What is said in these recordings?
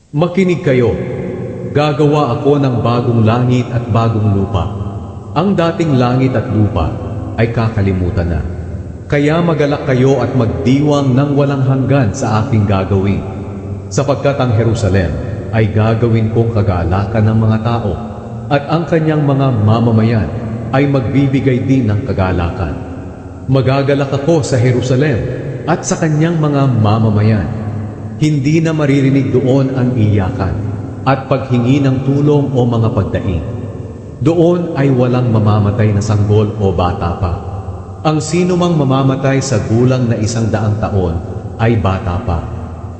Makinig kayo, gagawa ako ng bagong langit at bagong lupa. Ang dating langit at lupa ay kakalimutan na. Kaya magalak kayo at magdiwang ng walang hanggan sa aking gagawin. Sapagkat ang Jerusalem ay gagawin kong kagalakan ng mga tao, at ang kanyang mga mamamayan ay magbibigay din ng kagalakan. Magagalak ako sa Jerusalem at sa kanyang mga mamamayan. Hindi na maririnig doon ang iyakan at paghingi ng tulong o mga pagdaing. Doon ay walang mamamatay na sanggol o bata pa. Ang sino mang mamamatay sa gulang na 100 taon ay bata pa.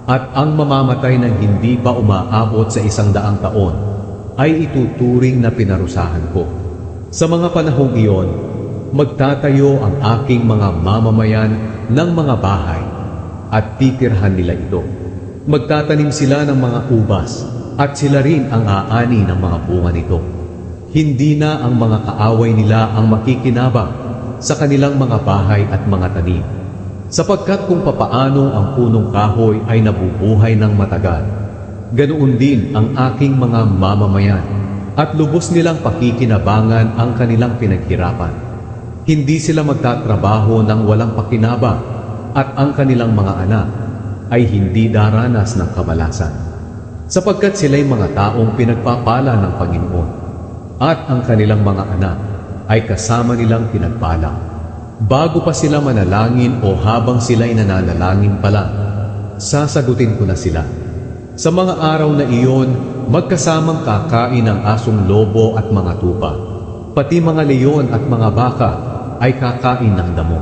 At ang mamamatay ng hindi pa umaabot sa 100 taon ay ituturing na pinarusahan ko. Sa mga panahong iyon, magtatayo ang aking mga mamamayan ng mga bahay at titirhan nila ito. Magtatanim sila ng mga ubas at sila rin ang aani ng mga bunga nito. Hindi na ang mga kaaway nila ang makikinabang sa kanilang mga bahay at mga tanim. Sapagkat kung papaano ang punong kahoy ay nabubuhay ng matagal, ganoon din ang aking mga mamamayan at lubos nilang pakikinabangan ang kanilang pinaghirapan. Hindi sila magtatrabaho ng walang pakinabang at ang kanilang mga anak ay hindi daranas ng kamalasan. Sapagkat sila'y mga taong pinagpapala ng Panginoon at ang kanilang mga anak ay kasama nilang pinagpala. Bago pa sila manalangin o habang sila'y nananalangin pa lang, sasagutin ko na sila. Sa mga araw na iyon, magkasamang kakain ang asong lobo at mga tupa. Pati mga leon at mga baka ay kakain ng damo.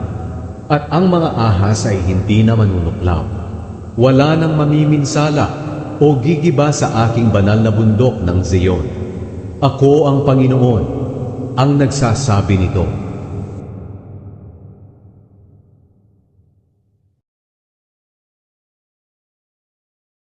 At ang mga ahas ay hindi na manunuklaw. Wala nang mamiminsala o gigiba sa aking banal na bundok ng Zion. Ako ang Panginoon, ang nagsasabi nito.